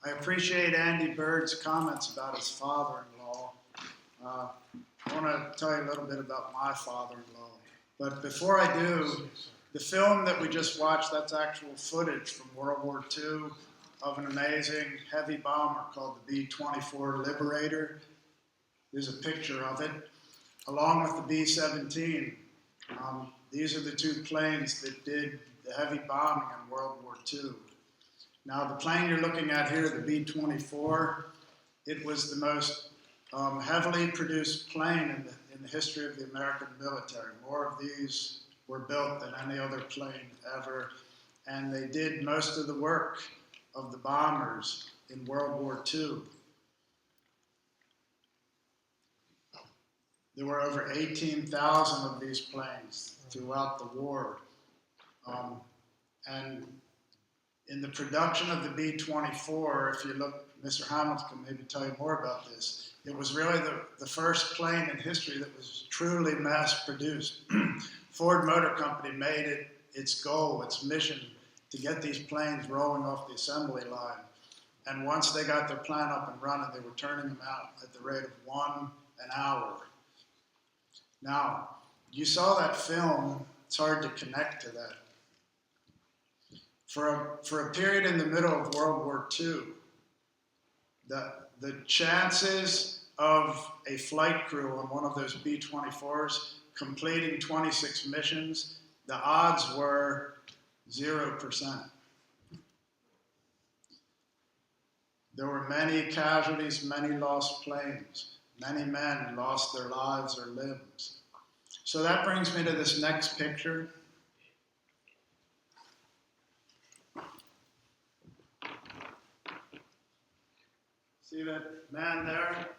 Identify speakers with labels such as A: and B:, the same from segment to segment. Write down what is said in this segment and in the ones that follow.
A: I appreciate Andy Bird's comments about his father-in-law. I want to tell you a little bit about my father-in-law. But before I do, the film that we just watched, that's actual footage from World War II of an amazing heavy bomber called the B-24 Liberator. There's a picture of it, along with the B-17. These are the two planes that did the heavy bombing in World War II. Now, the plane you're looking at here, the B-24, it was the most heavily produced plane in the history of the American military. More of these were built than any other plane ever, and they did most of the work of the bombers in World War II. There were over 18,000 of these planes throughout the war. And in the production of the B-24, if you look, Mr. Hamilton can maybe tell you more about this, it was really the first plane in history that was truly mass-produced. Ford Motor Company made it its goal, its mission, to get these planes rolling off the assembly line. And once they got their plant up and running, they were turning them out at the rate of 1 an hour. Now, you saw that film, it's hard to connect to that. For a period in the middle of World War II, the chances of a flight crew on one of those B-24s completing 26 missions, the odds were 0%. There were many casualties, many lost planes. Many men lost their lives or limbs. So that brings me to this next picture. See that man there?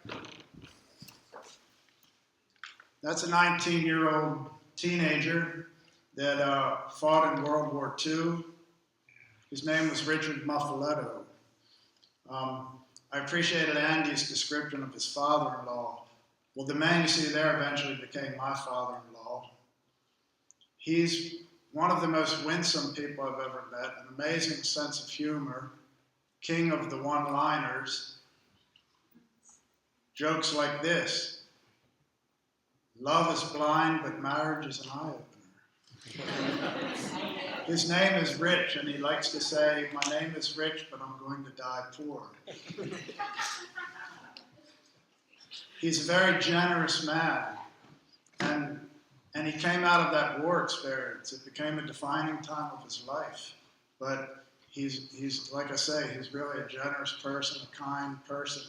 A: That's a 19-year-old teenager that fought in World War II. His name was Richard Muffoletto. I appreciated Andy's description of his father-in-law. Well, the man you see there eventually became my father-in-law. He's one of the most winsome people I've ever met, an amazing sense of humor, king of the one-liners. Jokes like this: love is blind, but marriage is an eye-opener. His name is Rich, and he likes to say, my name is Rich, but I'm going to die poor. He's a very generous man, and he came out of that war experience. It became a defining time of his life. But he's like I say, he's really a generous person, a kind person.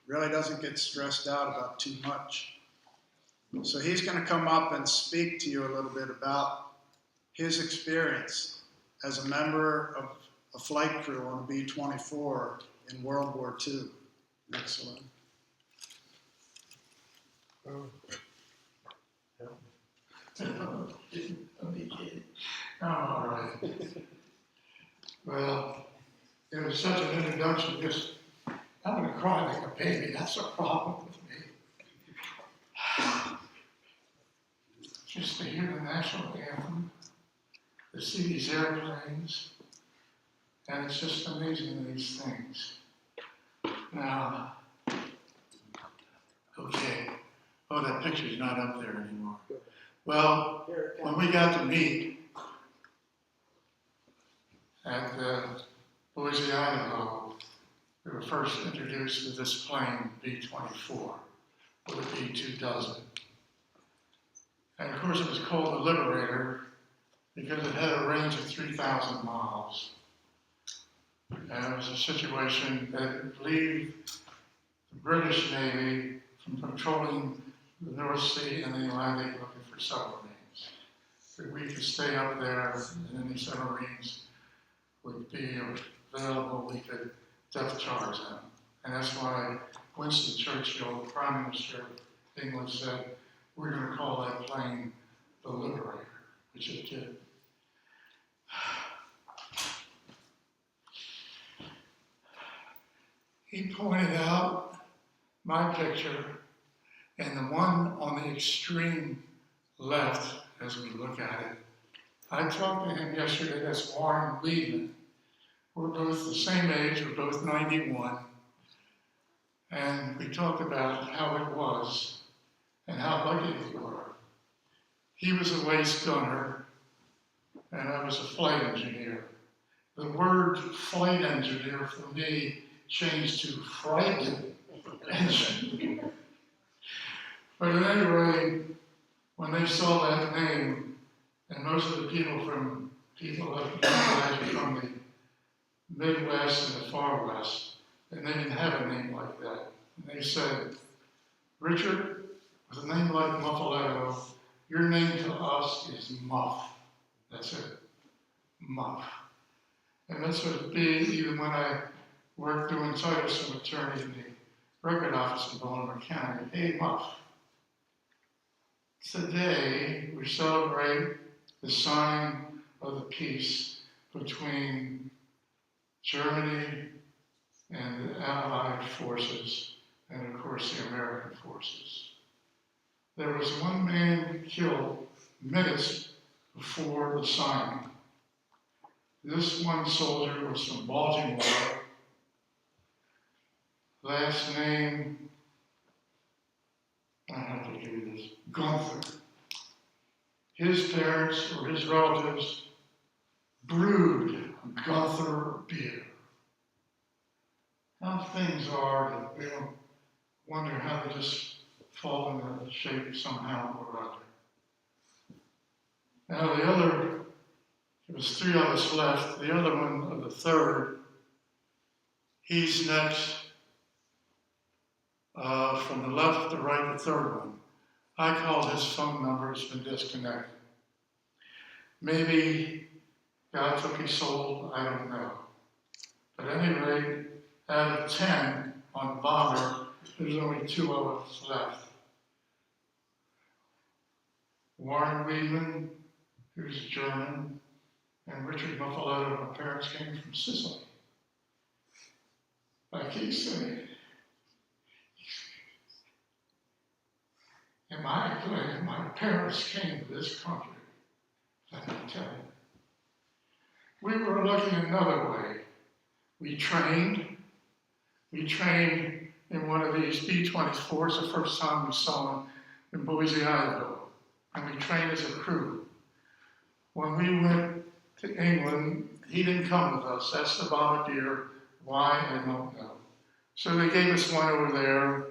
A: Really doesn't get stressed out about too much. So he's going to come up and speak to you a little bit about his experience as a member of a flight crew on a B-24 in World War II. Next one.
B: All right. Well, it was such an introduction. Just, I'm going to cry like a baby. That's a problem with me. Just to hear the national anthem, to see these airplanes, and it's just amazing, these things. Now, okay. Oh, that picture's not up there anymore. Well, when we got to meet at Boise, Idaho, we were first introduced to this plane, B-24, with a B-2 And of course it was called the Liberator because it had a range of 3,000 miles. And it was a situation that would leave the British Navy from patrolling the North Sea and the Atlantic looking for submarines. That we could stay up there, and any submarines would be available, we could depth charge them. And that's why Winston Churchill, the Prime Minister of England, said, we're going to call that plane the Liberator, which it did. He pointed out my picture and the one on the extreme left as we look at it. I talked to him yesterday, that's Warren Lehman, We're both the same age, we're both 91, and we talked about how it was and how lucky we were. He was a waist gunner, and I was a flight engineer. The word flight engineer for me changed to flight engineer. But at any rate, when they saw that name, and most of the people from the Midwest and the Far West, and they didn't have a name like that. And they said, Richard, with a name like Muffoletto, your name to us is Muff. That's it, Muff. And that's what it'd be even when I worked doing title some attorney in the record office in Baltimore County. Hey, Muff. Today, we celebrate the signing of the peace between Germany and the Allied forces, and of course the American forces. There was one man killed minutes before the signing. This one soldier was from Baltimore. Last name, I have to do this, Gunther. His parents or his relatives brewed Gunther beer. How things are that we don't wonder how they just fall into shape somehow or other. Now the other, there was 3 of us left. The other one, of the third, he's next. From the left to right, the third one. I called his phone number, it's been disconnected. Maybe God took his soul, I don't know. But at any rate, out of 10 on the bomber, there's only 2 of us left. Warren Weedman, who's German, and Richard Muffoletto, my parents came from Sicily. I keep saying, am I glad my parents came to this country? I can tell you. We were looking another way. We trained in one of these B-24s, the first time we saw them in Boise, Idaho. And we trained as a crew. When we went to England, he didn't come with us. That's the bombardier. Why, I don't know. So they gave us one over there.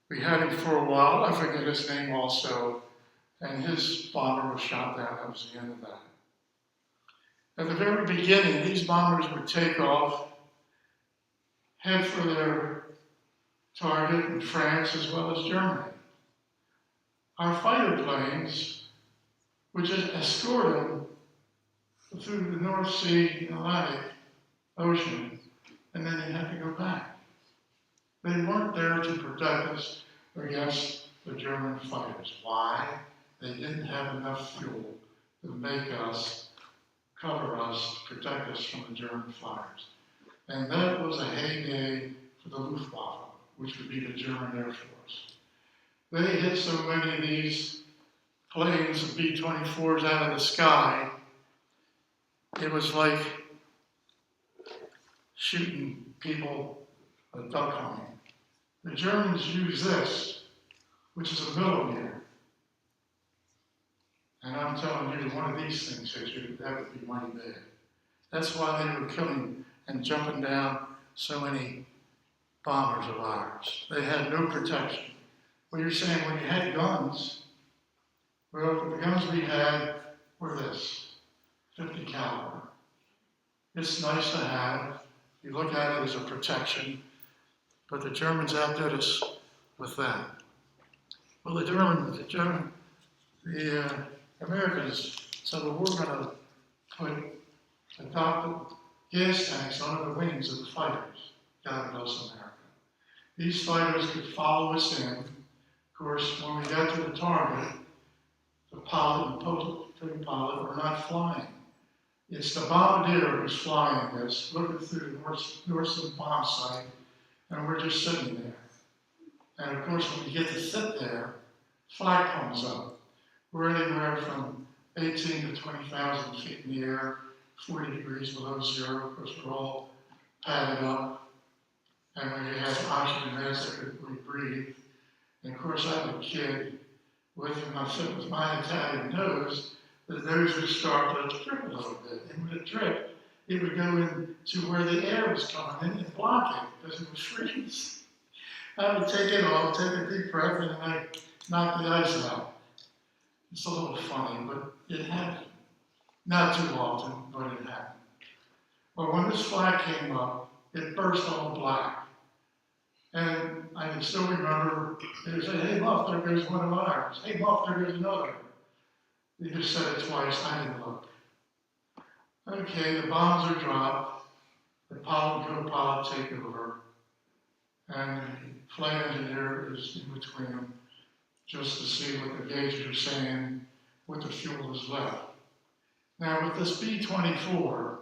B: We had him for a while. I forget his name also. And his bomber was shot down. That was the end of that. At the very beginning, these bombers would take off, head for their target in France as well as Germany. Our fighter planes would just escort them through the North Sea and Atlantic Ocean, and then they had to go back. They weren't there to protect us against the German fighters. Why? They didn't have enough fuel to make us, cover us, protect us from the German fires. And that was a heyday for the Luftwaffe, which would be the German Air Force. They hit so many of these planes, the B-24s, out of the sky, it was like shooting people with duck hunting. The Germans use this, which is a millimeter. And I'm telling you, one of these things hit you, that would be mighty bad. That's why they were killing and jumping down so many bombers of ours. They had no protection. Well, you're saying when you had guns, well, the guns we had were this, 50 caliber. It's nice to have. You look at it as a protection, but the Germans outdid us with that. Well, the Americans said, well, we're going to adopt gas tanks under the wings of the fighters. God bless America. These fighters could follow us in. Of course, when we got to the target, the pilot and co-pilot were not flying. It's the bombardier who's flying this, looking through the North bomb sight, and we're just sitting there. And of course, when we get to sit there, flag comes up. We're anywhere from 18 to 20,000 feet in the air. 40 degrees below zero, because we're all padded up, and we had oxygen masks that we breathe. And of course, I'm a kid with my Italian nose. The nose would start to drip a little bit, and when it dripped, it would go into where the air was coming in and block it because it would freeze. I would take it off, take a deep breath, and I knock the ice out. It's a little funny, but it happened. Not too often, but it happened. But when this flag came up, it burst all black. And I can still remember, they would say, hey, Muff, there goes one of ours. Hey, Muff, there goes another. They just said it twice, I didn't look. Okay, the bombs are dropped, the pilot and co-pilot take over, and the flight engineer is in between them just to see what the gauges are saying, what the fuel is left. Now with this B-24,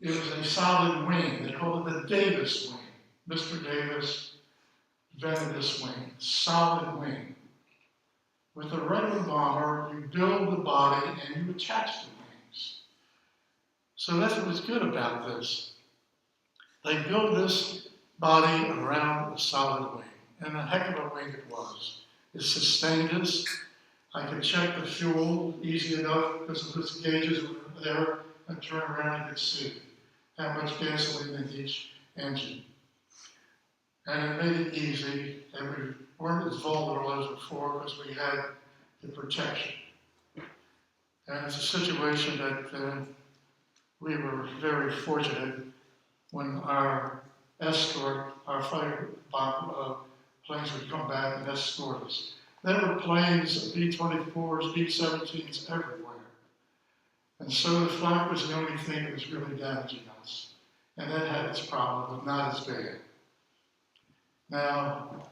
B: it was a solid wing. They call it the Davis wing. Mr. Davis invented this wing, solid wing. With a regular bomber, you build the body and you attach the wings. So that's what was good about this. They built this body around a solid wing, and a heck of a wing it was. It sustained us. I could check the fuel easy enough because of the gauges were there, and turn around and could see how much gasoline in each engine. And it made it easy, and we weren't as vulnerable as before because we had the protection. And it's a situation that we were very fortunate when our escort, our fighter planes would come back and escort us. There were planes, B-24s, B-17s everywhere. And so the flak was the only thing that was really damaging us. And that had its problem, but not as bad. Now,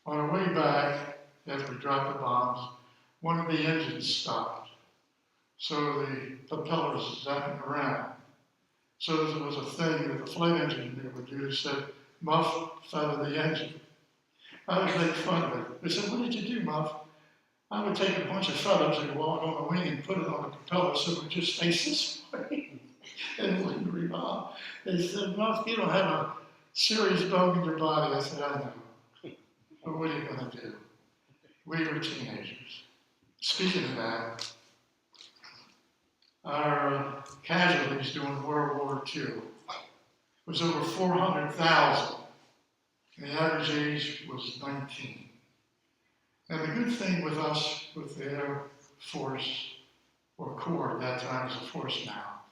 B: on our way back, after we dropped the bombs, one of the engines stopped. So the propellers zapping around. So there was a thing that the flight engineer would do. He said, Muff, feather the engine. I would make fun of it. They said, what did you do, Muff? I would take a bunch of feathers and walk on the wing and put it on the propeller so it would just face this way. And it wouldn't revolve. They said, Muff, you don't have a serious bone in your body. I said, I know. But what are you going to do? We were teenagers. Speaking of that, our casualties during World War II was over 400,000. And the average age was 19. And the good thing with us, with the Air Force, or Corps at that time, is a force now,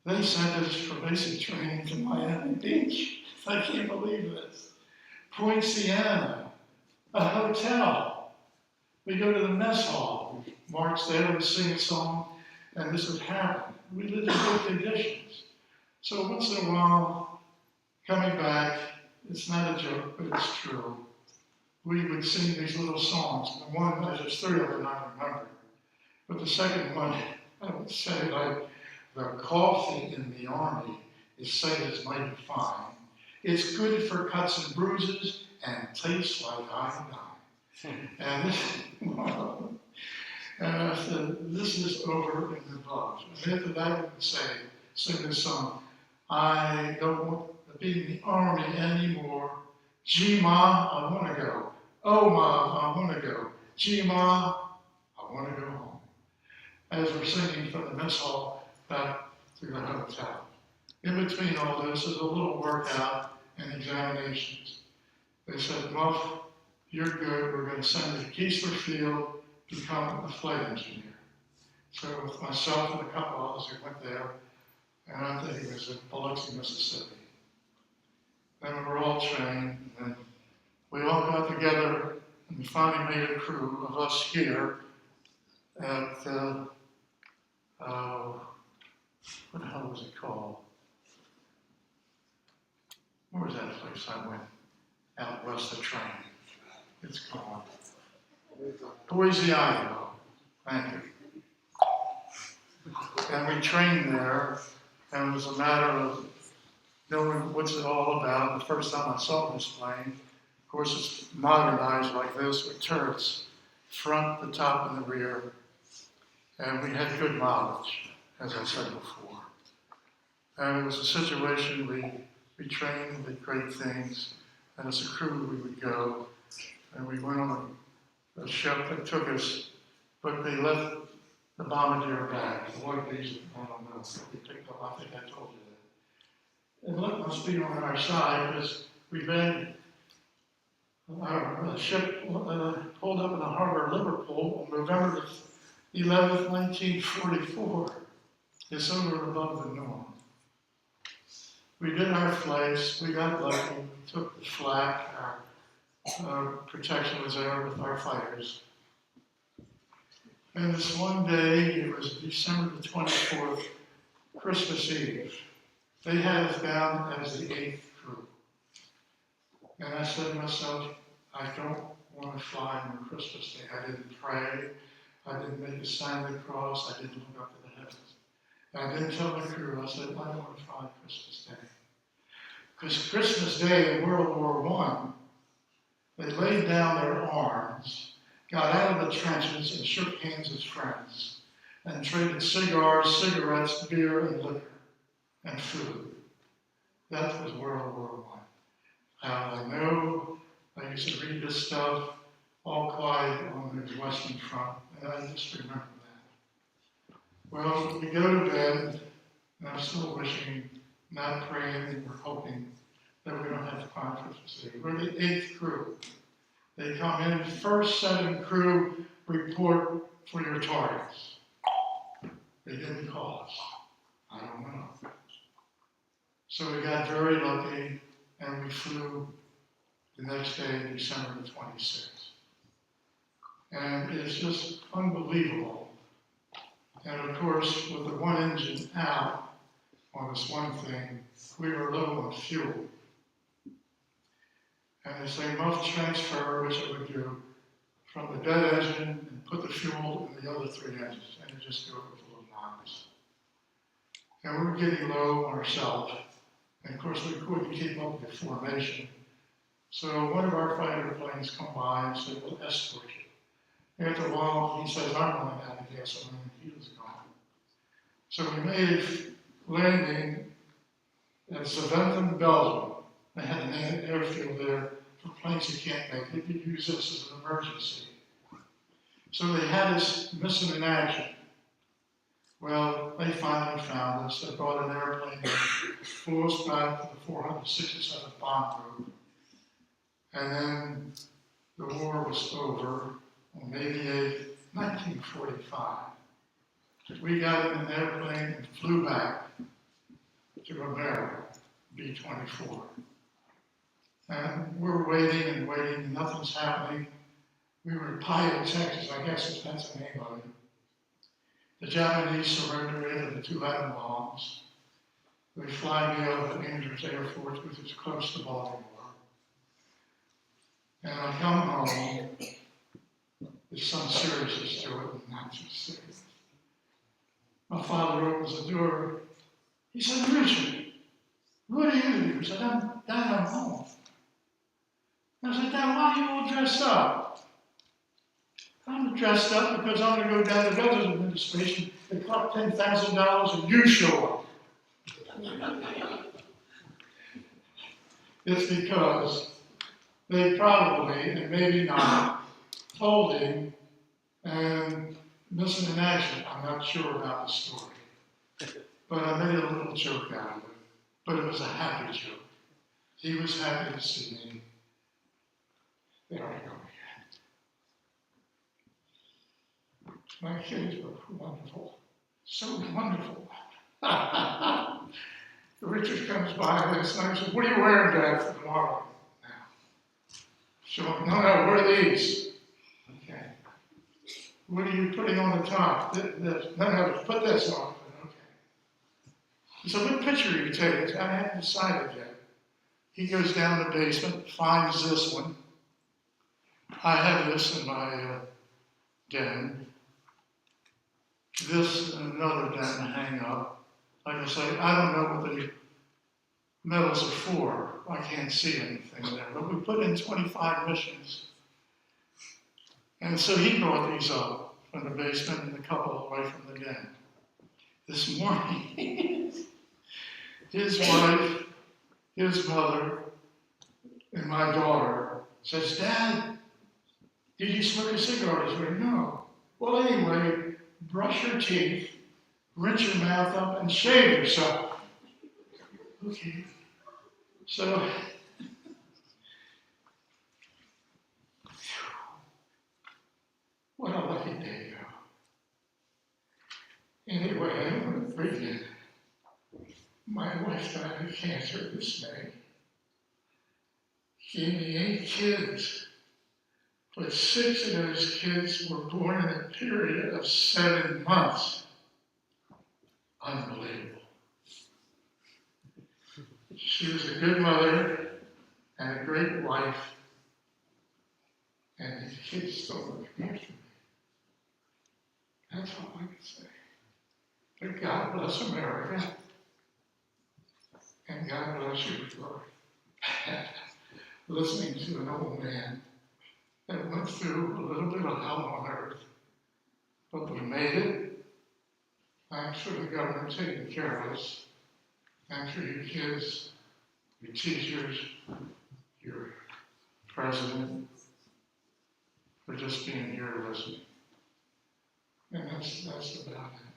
B: they sent us for basic training to Miami Beach. I can't believe this. Point Siena, a hotel. We go to the mess hall, we march there and sing a song, and this would happen. We lived in good conditions. So once in a while, coming back, it's not a joke, but it's true. We would sing these little songs. The one, there's three of them I remember. But the second one, I would say like, the coffee in the army is said as mighty fine. It's good for cuts and bruises and tastes like iodine. And I said, this is over and above. And after that, I would sing this song. I don't want to be in the army anymore. Gee, Ma, I want to go. Oh, Ma, I want to go. Gee, Ma, I want to go home. As we're singing from the mess hall back to the hotel. In between all this is a little workout and examinations. They said, Muff, you're good. We're going to send you to Keesler Field to become a flight engineer. So with myself and a couple others, we went there, and I think it was in Biloxi, Mississippi. Then we were all trained, and we all got together, and we finally made a crew of us here at, what the hell was it called? Where was that place I went? Out west of train. It's gone. Boise, Idaho. Thank you. And we trained there, and it was a matter of knowing what's it all about. The first time I saw this plane, of course it's modernized like this with turrets, front, the top, and the rear. And we had good mileage. as I said before. And it was a situation we trained, did great things, and as a crew we would go, and we went on a ship that took us, but they left the bombardier bag, what are these, I don't know, we picked up, I think I told you that. And luck must be on our side, because we've been, our ship pulled up in the harbor of Liverpool on November 11th, 1944. It's over and above the norm. We did our flights, we got lucky, we took the flak, our protection was there with our fighters. And this one day, it was December the 24th, Christmas Eve. They had us down as the 8th crew. And I said to myself, I don't want to fly on Christmas Day. I didn't pray, I didn't make a sign of the cross, I didn't look up to the heavens. And I didn't tell the crew, I said, I don't want to fly Christmas Day. Because Christmas Day in World War I, they laid down their arms, got out of the trenches and shook hands as friends, and traded cigars, cigarettes, beer, and liquor, and food. That was World War I. I know, I used to read this stuff, all quiet on the Western Front, and I just remember that. Well, we go to bed, and I'm still wishing, not praying, and we're hoping that we don't have to find Christmas Day. We're the 8th crew. They come in, first set of crew, report for your targets. They didn't call us. I don't know. So we got very lucky, and we flew the next day, December the 26th. And it's just unbelievable. And of course, with the one engine out on this one thing, we were low on fuel. And they say must transfer, which it would do, from the dead engine and put the fuel in the other 3 engines, and it just do it with a little noise. And we were getting low on ourselves, and of course we couldn't keep up with the formation. So one of our fighter planes come by and said, we'll escort you. After a while, he says, I'm running out of gasoline, he was gone. So we made a landing at Zaventem, Belgium. They had an airfield there for planes that can't make it. They could use this as an emergency. So they had us missing in action. Well, they finally found us. They brought an airplane in, flew us back to the 467th Bomb Group. And then the war was over on May 8th, 1945. We got in an airplane and flew back to America, B-24. And we're waiting and waiting, and nothing's happening. We were in Pio, Texas, I guess if that's the name of it. The Japanese surrendered the 2 atom bombs. They fly me over to Andrews Air Force, which is close to Baltimore. And I come home, there's some seriousness to it, and not too serious. My father opens the door. He said, Richard, what are you doing? He said, Dad, I'm home. I said, Dad, why are you all dressed up? I'm dressed up because I'm going to go down to the Veterans Administration and collect $10,000 and you show up. It's because they probably, and maybe not, told him and missing in action. I'm not sure about the story. But I made a little joke out of it. But it was a happy joke. He was happy to see me. There I go again. My kids were wonderful. So wonderful. Richard comes by this night and says, what are you wearing, Dad, for tomorrow? So, no, what are these? Okay. What are you putting on the top? No, put this on. Okay. He said, what picture are you taking? I haven't decided yet. He goes down the basement, finds this one. I have this in my den. This and another den to hang up. Like I say, I don't know what the medals are for. I can't see anything there. But we put in 25 missions. And so he brought these up from the basement and a couple away from the den. this morning, his wife, his mother, and my daughter says, "Dad, did you smoke a cigarette?" I said, "No." "Well, anyway, brush your teeth, rinse your mouth up, and shave yourself." Okay. So, what a lucky day, though. Anyway, I want to bring you. My wife died of cancer this May. Gave me 8 kids, but 6 of those kids were born in a period of 7 months. Unbelievable. She was a good mother and a great wife, and these kids still look after me. That's all I can say. But God bless America, and God bless you for listening to an old man that went through a little bit of hell on earth, but we made it. Thanks for the government taking care of us. Thanks for your kids, your teachers, your president, for just being here listening. And that's about it.